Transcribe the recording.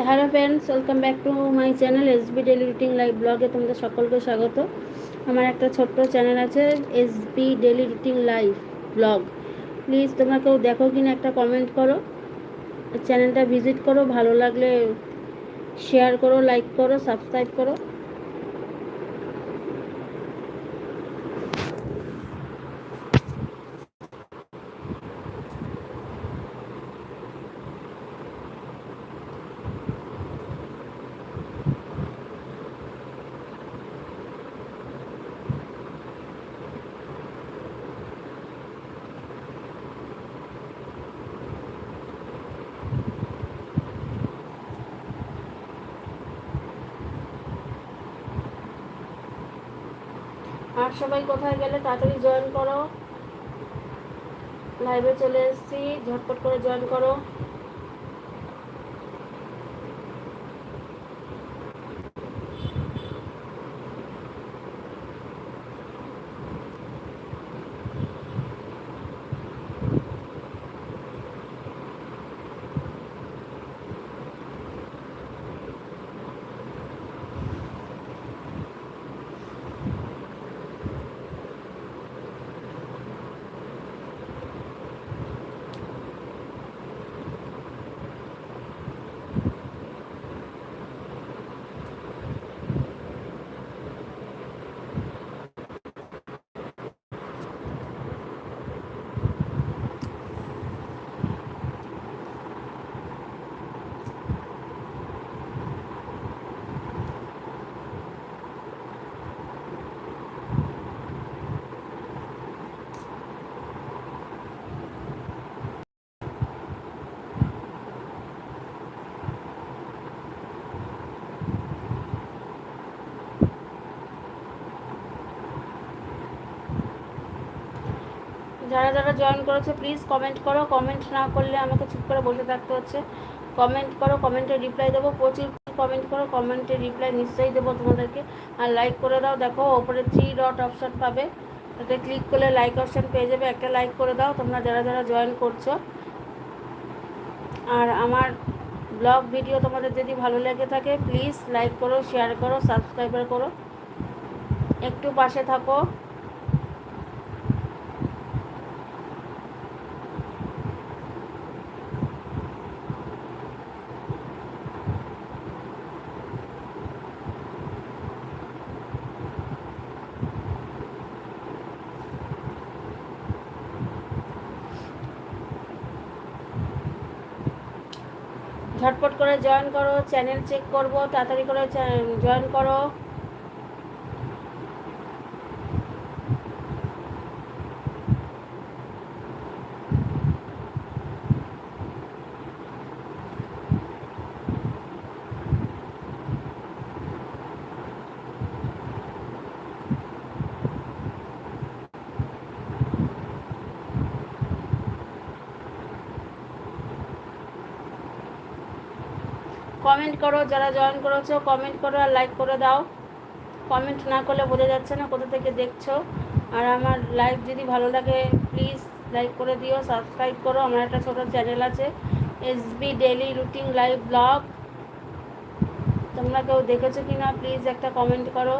Hello friends, welcome back to my channel SB daily routine live ব্লগে তোমাদের সকলকে স্বাগত। আমার একটা ছোট্ট চ্যানেল আছে, SB daily routine live blog. Please তোমরা কেউ দেখো কিনা একটা কমেন্ট করো, চ্যানেলটা ভিজিট করো, ভালো লাগলে শেয়ার করো, লাইক করো, সাবস্ক্রাইব করো। আর সবাই কোথায় গেলে তাড়াতাড়ি জয়েন করো, লাইভে চলে এসেছি, ঝটপট করে জয়েন করো। যারা যারা জয়েন করেছে প্লিজ কমেন্ট করো, কমেন্ট না করলে আমাকে চুপ করে বসে থাকতে হচ্ছে। কমেন্ট করো, কমেন্টে রিপ্লাই দেবো, প্রচুর কমেন্ট করো, কমেন্টে রিপ্লাই নিশ্চয়ই দেবো তোমাদেরকে। আর লাইক করে দাও, দেখো ওপরে 3 ডট অপশান পাবে, তাতে ক্লিক করলে লাইক অপশান পেয়ে যাবে, একটা লাইক করে দাও তোমরা যারা যারা জয়েন করছো। আর আমার ব্লগ ভিডিও তোমাদের যদি ভালো লেগে থাকে প্লিজ লাইক করো, শেয়ার করো, সাবস্ক্রাইবার করো, একটু পাশে থাকো। ঝটপট করে জয়েন করো, চ্যানেল চেক করবো, তাড়াতাড়ি করে জয়েন করো। কমেন্ট করো, যারা জয়েন করেছো কমেন্ট করো আর লাইক করে দাও। কমেন্ট না করলে বোঝা যাচ্ছে না কোথা থেকে দেখছো। আর আমার লাইভ যদি ভালো লাগে প্লিজ লাইক করে দিও, সাবস্ক্রাইব করো। আমার একটা ছোটো চ্যানেল আছে, SB daily routine live blog. তোমরা কেউ দেখেছো কি না প্লিজ একটা কমেন্ট করো।